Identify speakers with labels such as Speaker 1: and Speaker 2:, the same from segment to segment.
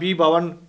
Speaker 1: B-52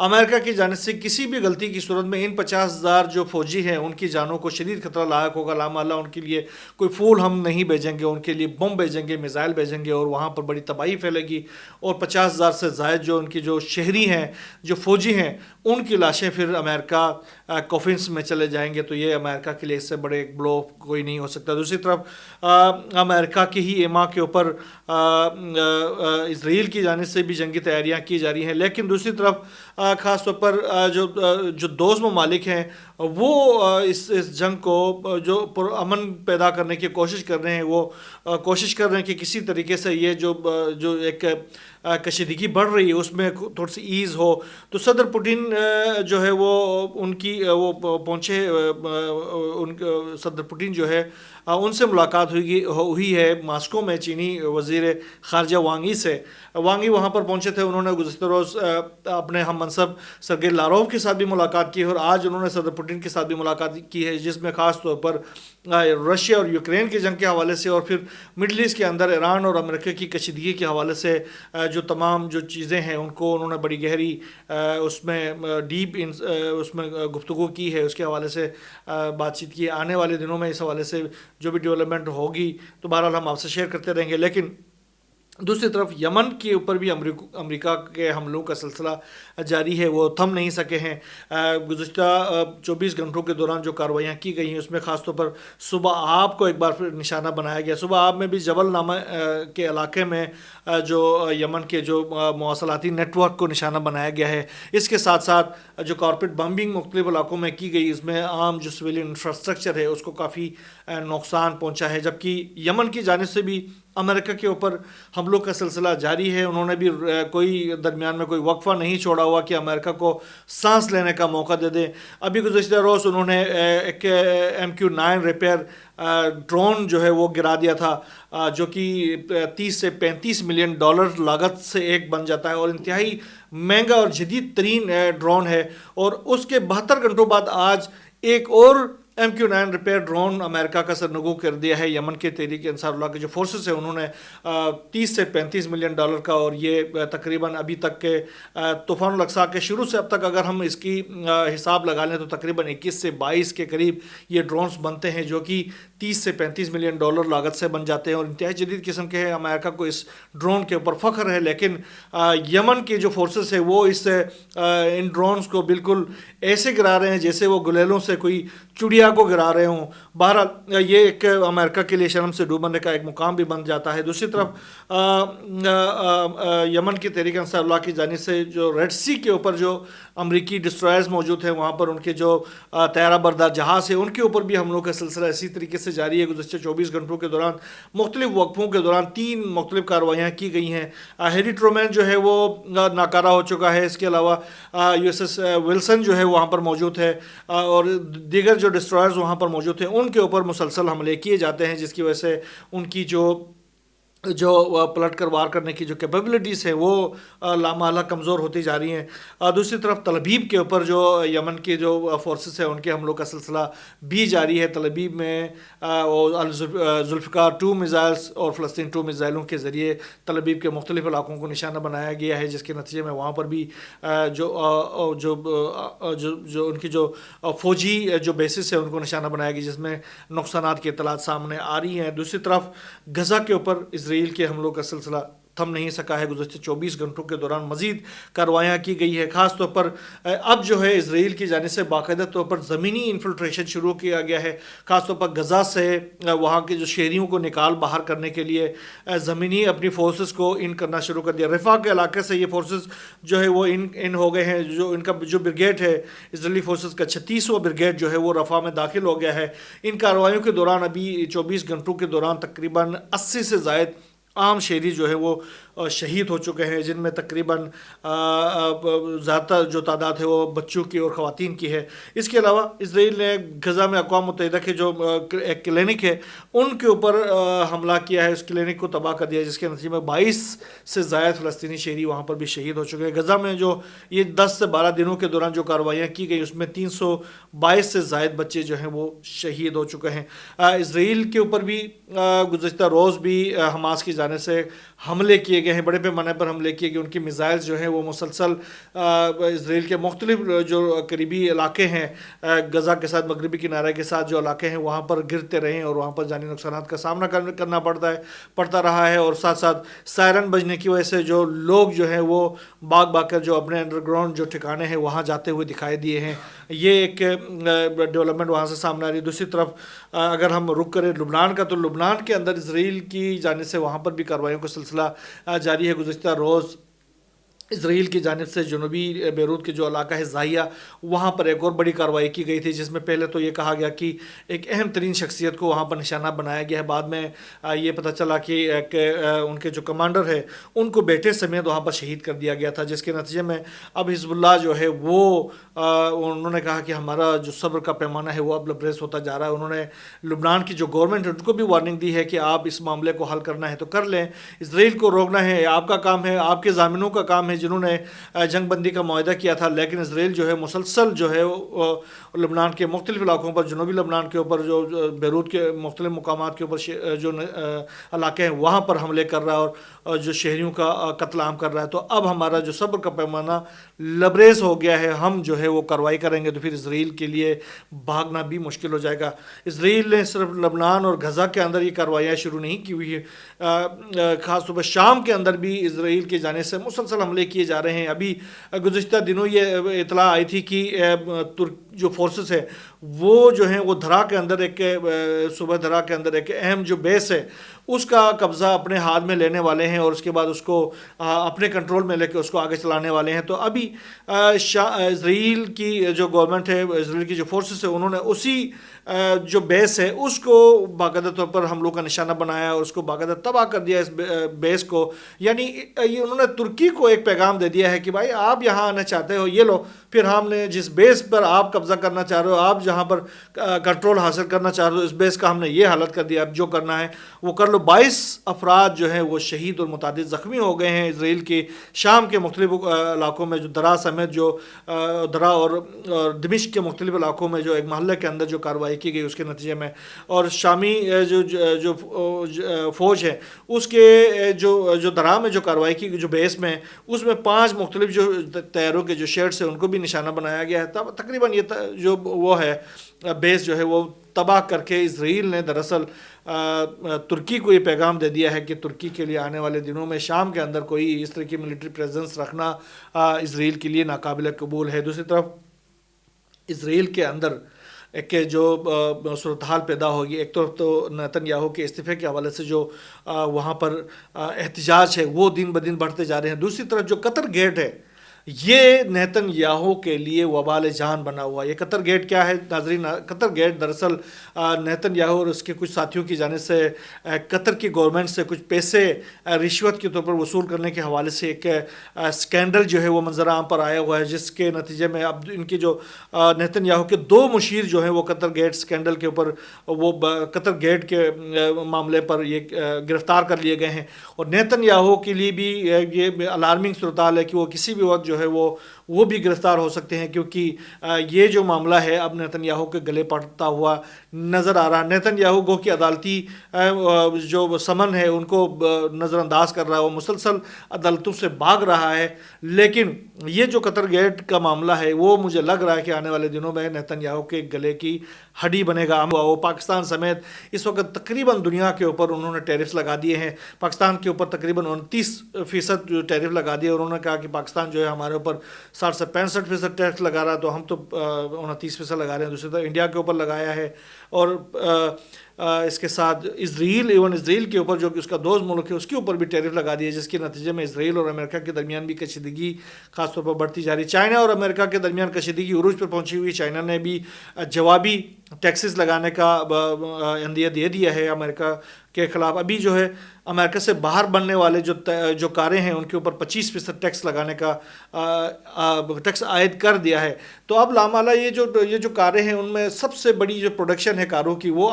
Speaker 1: امریکہ کی جانب سے کسی بھی غلطی کی صورت میں ان 50,000 جو فوجی ہیں ان کی جانوں کو شدید خطرہ لاحق ہوگا. لا محالہ ان کے لیے کوئی پھول ہم نہیں بھیجیں گے، ان کے لیے بم بھیجیں گے، میزائل بھیجیں گے، اور وہاں پر بڑی تباہی پھیلے گی. اور 50,000 سے زائد جو ان کی جو شہری ہیں، جو فوجی ہیں، ان کی لاشیں پھر امریکہ کوفنس میں چلے جائیں گے. تو یہ امریکہ کے لیے اس سے بڑے ایک بلو کوئی نہیں ہو سکتا. دوسری طرف امریکہ کی ہی ایما کے اوپر اسرائیل کی جانب سے بھی جنگی تیاریاں کی جا رہی ہیں. لیکن دوسری طرف خاص طور پر جو دوست ممالک ہیں وہ اس جنگ کو جو پرامن پیدا کرنے کی کوشش کر رہے ہیں، وہ کوشش کر رہے ہیں کہ کسی طریقے سے یہ جو ایک کشیدگی بڑھ رہی ہے اس میں تھوڑی سی ایز ہو. تو صدر پوٹین جو ہے وہ ان کی وہ پہنچے، صدر پوٹین جو ہے ان سے ملاقات ہوئی ہے ماسکو میں چینی وزیر خارجہ وانگ ای سے. وانگ ای وہاں پر پہنچے تھے، انہوں نے گزشتہ روز اپنے ہم منصب سرگئی لاروف کے ساتھ بھی ملاقات کی، اور آج انہوں نے صدر پوٹین کے ساتھ بھی ملاقات کی ہے، جس میں خاص طور پر رشیا اور یوکرین کی جنگ کے حوالے سے، اور پھر مڈل ایسٹ کے اندر ایران اور امریکہ کی کشیدگی کے حوالے سے جو تمام جو چیزیں ہیں ان کو انہوں نے بڑی گہری اس میں ڈیپ اس میں گفتگو کی ہے، اس کے حوالے سے بات چیت کی. آنے والے دنوں میں اس حوالے سے جو بھی ڈیولپمنٹ ہوگی تو بہرحال ہم آپ سے شیئر کرتے رہیں گے. لیکن دوسری طرف یمن کے اوپر بھی امریکہ کے حملوں کا سلسلہ جاری ہے، وہ تھم نہیں سکے ہیں. گزشتہ 24 گھنٹوں کے دوران جو کارروائیاں کی گئی ہیں اس میں خاص طور پر صبح آب کو ایک بار پھر نشانہ بنایا گیا. صبح آب میں بھی جبل نامہ کے علاقے میں جو یمن کے جو مواصلاتی نیٹ ورک کو نشانہ بنایا گیا ہے. اس کے ساتھ ساتھ جو کارپیٹ بمبنگ مختلف علاقوں میں کی گئی، اس میں عام جو سویلین انفراسٹرکچر ہے اس کو کافی نقصان پہنچا ہے. جبکہ یمن کی جانب سے بھی امریکہ کے اوپر حملوں کا سلسلہ جاری ہے. انہوں نے بھی کوئی درمیان میں کوئی وقفہ نہیں چھوڑا ہوا کہ امریکہ کو سانس لینے کا موقع دے دیں. ابھی گزشتہ روز انہوں نے ایک MQ-9 ریپیئر ڈرون جو ہے وہ گرا دیا تھا، جو کہ 30 سے 35 ملین ڈالر لاگت سے ایک بن جاتا ہے، اور انتہائی مہنگا اور جدید ترین ڈرون ہے. اور اس کے 72 گھنٹوں بعد آج ایک اور MQ-9 ریپیئر ڈرون امریکہ کا سرنگو کر دیا ہے. یمن کے تحریک انصار اللہ کے جو فورسز ہیں انہوں نے 30 سے 35 ملین ڈالر کا، اور یہ تقریباً ابھی تک کے طوفان الاقصی کے شروع سے اب تک اگر ہم اس کی حساب لگا لیں تو تقریباً 21 سے 22 کے قریب یہ ڈرونز بنتے ہیں، جو کہ 30 سے 35 ملین ڈالر لاگت سے بن جاتے ہیں، اور انتہائی جدید قسم کے ہیں. امریکہ کو اس ڈرون کے اوپر فخر ہے، لیکن یمن کے جو فورسز ہیں وہ ان ڈرونز کو بالکل ایسے گرا رہے ہیں جیسے وہ گلیلوں سے کوئی چڑیا کو گرا رہے ہوں. بہرحال یہ ایک امریکہ کے لیے شرم سے ڈوبنے کا ایک مقام بھی بن جاتا ہے. دوسری طرف یمن کی تحریک انصار اللہ کی جانب سے جو ریڈ سی کے اوپر جو امریکی ڈسٹرائرز موجود ہیں، وہاں پر ان کے جو طیارہ بردار جہاز ہیں ان کے اوپر بھی حملوں کا سلسلہ اسی طریقے سے جاری ہے. گزشتہ 24 گھنٹوں کے دوران مختلف وقفوں کے دوران 3 مختلف کارروائیاں کی گئی ہیں. ہیری ٹرومین جو ہے وہ ناکارہ ہو چکا ہے. اس کے علاوہ USS ولسن جو ہے وہاں پر موجود ہے، اور دیگر جو ڈسٹرائرز وہاں پر موجود ہیں ان کے اوپر مسلسل حملے کیے جاتے ہیں، جس کی وجہ سے ان کی جو پلٹ کر وار کرنے کی جو کیپیبلٹیز ہیں وہ لامحالہ کمزور ہوتی جا رہی ہیں. دوسری طرف تل ابیب کے اوپر جو یمن کے جو فورسز ہیں ان کے حملوں کا سلسلہ بھی جاری ہے. تل ابیب میں ذوالفقار 2 میزائلز اور فلسطین 2 میزائلوں کے ذریعے تل ابیب کے مختلف علاقوں کو نشانہ بنایا گیا ہے، جس کے نتیجے میں وہاں پر بھی جو ان کی جو فوجی جو بیسس ہے ان کو نشانہ بنایا گیا، جس میں نقصانات کی اطلاعات سامنے آ رہی ہیں. دوسری طرف غزہ کے اوپر اسرائیل کے حملوں کا سلسلہ تھم نہیں سکا ہے. گزشتہ 24 گھنٹوں کے دوران مزید کارروائیاں کی گئی ہے. خاص طور پر اب جو ہے اسرائیل کی جانب سے باقاعدہ طور پر زمینی انفلٹریشن شروع کیا گیا ہے. خاص طور پر غزہ سے وہاں کے جو شہریوں کو نکال باہر کرنے کے لیے زمینی اپنی فورسز کو ان کرنا شروع کر دیا. رفح کے علاقے سے یہ فورسز جو ہے وہ ان ہو گئے ہیں. جو ان کا جو بریگیڈ ہے اسرائیلی فورسز کا 36واں بریگیڈ جو ہے وہ رفح میں داخل ہو گیا ہے. ان کارروائیوں کے دوران ابھی 24 گھنٹوں کے دوران تقریباً 80 سے زائد عام شہری جو ہے وہ شہید ہو چکے ہیں، جن میں تقریباً زیادہ جو تعداد ہے وہ بچوں کی اور خواتین کی ہے. اس کے علاوہ اسرائیل نے غزہ میں اقوام متحدہ کے جو ایک کلینک ہے ان کے اوپر حملہ کیا ہے. اس کلینک کو تباہ کر دیا، جس کے نتیجے میں 22 سے زائد فلسطینی شہری وہاں پر بھی شہید ہو چکے ہیں. غزہ میں جو یہ 10 سے 12 دنوں کے دوران جو کارروائیاں کی گئی اس میں 322 سے زائد بچے جو ہیں وہ شہید ہو چکے ہیں. اسرائیل کے اوپر بھی گزشتہ روز بھی حماس کی جانب سے حملے کیے گئے ہیں، بڑے پیمانے پر حملے کیے گئے، ان کی میزائلز جو ہیں وہ مسلسل اسرائیل کے مختلف جو قریبی علاقے ہیں غزہ کے ساتھ، مغربی کنارے کے ساتھ جو علاقے ہیں وہاں پر گرتے رہے ہیں اور وہاں پر جانی نقصانات کا سامنا کرنا پڑتا رہا ہے، اور ساتھ ساتھ سائرن بجنے کی وجہ سے جو لوگ جو ہیں وہ بھاگ بھاگ کر جو اپنے انڈر گراؤنڈ جو ٹھکانے ہیں وہاں جاتے ہوئے دکھائی دیے ہیں. یہ ایک ڈیولپمنٹ وہاں سے سامنے آ رہی ہے. دوسری طرف اگر ہم رک کریں لبنان کا، تو لبنان کے اندر اسرائیل کی جانب سے وہاں پر بھی کارروائیوں کا سلسلہ جاری ہے. گزشتہ روز اسرائیل کی جانب سے جنوبی بیروت کے جو علاقہ ہے زاہیہ، وہاں پر ایک اور بڑی کارروائی کی گئی تھی، جس میں پہلے تو یہ کہا گیا کہ ایک اہم ترین شخصیت کو وہاں پر نشانہ بنایا گیا ہے. بعد میں یہ پتہ چلا کہ ان کے جو کمانڈر ہے ان کو بیٹے سمیت وہاں پر شہید کر دیا گیا تھا، جس کے نتیجے میں اب حزب اللہ جو ہے وہ انہوں نے کہا کہ ہمارا جو صبر کا پیمانہ ہے وہ اب لبریز ہوتا جا رہا ہے. انہوں نے لبنان کی جو گورنمنٹ ہے ان کو بھی وارننگ دی ہے کہ آپ اس معاملے کو حل کرنا ہے تو کر لیں، اسرائیل کو روکنا ہے آپ کا کام ہے، آپ کے ضامنوں کا کام ہے جنہوں نے جنگ بندی کا معاہدہ کیا تھا. لیکن اسرائیل جو ہے مسلسل جو ہے لبنان کے مختلف علاقوں پر، جنوبی لبنان کے اوپر، جو بیروت کے مختلف مقامات کے اوپر جو علاقے ہیں وہاں پر حملے کر رہا ہے اور جو شہریوں کا قتل عام کر رہا ہے. تو اب ہمارا جو صبر کا پیمانہ لبریز ہو گیا ہے، ہم جو ہے وہ کارروائی کریں گے تو پھر اسرائیل کے لیے بھاگنا بھی مشکل ہو جائے گا. اسرائیل نے صرف لبنان اور غزہ کے اندر یہ کارروائیاں شروع نہیں کی ہوئی ہے، خاص طور پر شام کے اندر بھی اسرائیل کی جانب سے مسلسل حملے کیے جا رہے ہیں. ابھی گزشتہ دنوں یہ اطلاع آئی تھی کہ جو فورسز ہے وہ جو ہیں وہ دھرا کے اندر صوبہ دھرا کے اندر ایک اہم جو بیس ہے اس کا قبضہ اپنے ہاتھ میں لینے والے ہیں، اور اس کے بعد اس کو اپنے کنٹرول میں لے کے اس کو آگے چلانے والے ہیں. تو ابھی اسرائیل کی جو گورنمنٹ ہے، اسرائیل کی جو فورسز ہے، انہوں نے اسی جو بیس ہے اس کو باقاعدہ طور پر حملوں کا نشانہ بنایا اور اس کو باقاعدہ تباہ کر دیا اس بیس کو. یعنی یہ انہوں نے ترکی کو ایک پیغام دے دیا ہے کہ بھائی آپ یہاں آنا چاہتے ہو یہ لو، پھر ہم نے جس بیس پر آپ قبضہ کرنا چاہ رہے ہو، آپ جہاں پر کنٹرول حاصل کرنا چاہ رہے ہو، اس بیس کا ہم نے یہ حالت کر دیا، اب جو کرنا ہے وہ کر لو. 22 افراد جو ہیں وہ شہید اور متعدد زخمی ہو گئے ہیں اسرائیل کے شام کے مختلف علاقوں میں، جو درا سمیت جو درا اور دمشق کے مختلف علاقوں میں جو ایک محلے کے اندر جو کارروائی کی گئی اس کے نتیجے میں. اور شامی جو فوج ہے اس کے جو درا میں جو کارروائی کی گئی جو بیس میں، اس میں 5 مختلف جو طیاروں کے جو شیڈز ہیں ان کو بھی نشانہ بنایا گیا ہے. تقریباً یہ جو وہ ہے بیس جو ہے وہ تباہ کر کے اسرائیل نے دراصل ترکی کو یہ پیغام دے دیا ہے کہ ترکی کے لیے آنے والے دنوں میں شام کے اندر کوئی اس طرح کی ملٹری پریزنس رکھنا اسرائیل کے لیے ناقابل قبول ہے. دوسری طرف اسرائیل کے اندر ایک جو صورتحال پیدا ہوگی، ایک طرف تو نیتن یاہو کے استعفے کے حوالے سے جو وہاں پر احتجاج ہے وہ دن بدن بڑھتے جا رہے ہیں. دوسری طرف جو قطر گیٹ ہے یہ نیتن یاہو کے لیے وبال جان بنا ہوا. یہ قطر گیٹ کیا ہے ناظرین؟ قطر گیٹ دراصل نیتن یاہو اور اس کے کچھ ساتھیوں کی جانب سے قطر کی گورنمنٹ سے کچھ پیسے رشوت کے طور پر وصول کرنے کے حوالے سے ایک سکینڈل جو ہے وہ منظر عام پر آیا ہوا ہے، جس کے نتیجے میں اب ان کی جو نیتن یاہو کے 2 مشیر جو ہیں وہ قطر گیٹ سکینڈل کے اوپر، وہ قطر گیٹ کے معاملے پر یہ گرفتار کر لیے گئے ہیں. اور نیتن یاہو کے لیے بھی یہ الارمنگ صورتحال ہے کہ وہ کسی بھی وقت جو ہے وہ بھی گرفتار ہو سکتے ہیں، کیونکہ یہ جو معاملہ ہے اب نیتن یاہو کے گلے پڑتا ہوا نظر آ رہا ہے. نیتن یاہو گو کی عدالتی جو سمن ہے ان کو نظر انداز کر رہا ہے، وہ مسلسل عدالتوں سے بھاگ رہا ہے. لیکن یہ جو قطر گیٹ کا معاملہ ہے وہ مجھے لگ رہا ہے کہ آنے والے دنوں میں نیتن یاہو کے گلے کی ہڈی بنے گا. وہ پاکستان سمیت اس وقت تقریباً دنیا کے اوپر انہوں نے ٹیرفز لگا دیے ہیں. پاکستان کے اوپر تقریباً 29% جو ٹیرف لگا دیے، اور انہوں نے کہا کہ پاکستان جو ہے ہمارے اوپر 60 سے 65% ٹیکس لگا رہا ہے، تو ہم تو 29% لگا رہے ہیں. دوسری طرف انڈیا کے اوپر لگایا ہے، اور اس کے ساتھ اسرائیل کے اوپر جو کہ اس کا دوست ملک ہے اس کے اوپر بھی ٹیرف لگا دیے، جس کے نتیجے میں اسرائیل اور امریکہ کے درمیان بھی کشیدگی خاص طور پر بڑھتی جا رہی ہے. چائنا اور امریکہ کے درمیان کشیدگی عروج پر پہنچی ہوئی. چائنا نے بھی جوابی ٹیکسز لگانے کا عندیہ دے دیا ہے امریکہ کے خلاف. ابھی جو ہے امریکہ سے باہر بننے والے جو کاریں ہیں ان کے اوپر 25% ٹیکس لگانے کا ٹیکس عائد کر دیا ہے. تو اب لامالا یہ جو کاریں ہیں ان میں سب سے بڑی جو پروڈکشن ہے کاروں کی وہ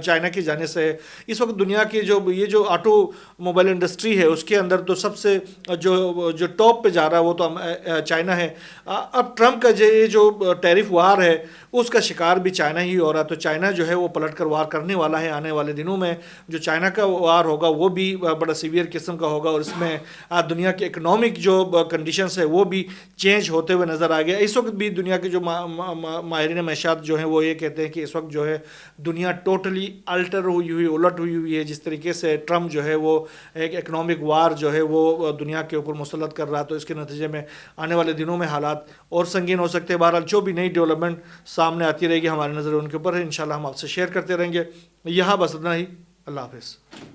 Speaker 1: چائنا کی جانب سے ہے. اس وقت دنیا کی یہ جو آٹو موبائل انڈسٹری ہے اس کے اندر تو سب سے جو ٹاپ پہ جا رہا ہے وہ تو چائنا ہے. اب ٹرمپ کا یہ جو ٹیرف وار ہے اس کا شکار بھی چائنا ہی ہو رہا ہے. تو چائنا جو ہے وہ پلٹ کر وار کرنے والا ہے آنے والے دنوں میں. جو چائنا کا وار ہوگا وہ بھی بڑا سیویئر قسم کا ہوگا اور اس میں دنیا کے اکنامک جو کنڈیشنز ہے وہ بھی چینج ہوتے ہوئے نظر آ گیا. اس وقت بھی دنیا کے جو ماہرین معیشت جو ہیں وہ یہ کہتے ہیں کہ اس وقت جو ہے دنیا ٹوٹلی الٹر ہوئی الٹ ہوئی ہے. جس طریقے سے ٹرمپ جو ہے وہ ایک اکنامک وار جو ہے وہ دنیا کے اوپر مسلط کر رہا ہے تو اس کے نتیجے میں آنے والے دنوں میں حالات اور سنگین ہو سکتے ہیں. بہرحال جو بھی نئی ڈیولپمنٹ سامنے آتی رہے گی ہماری نظر ان کے اوپر ہے, انشاءاللہ ہم آپ سے شیئر کرتے رہیں گے. یہاں بس اتنا ہی. اللہ حافظ.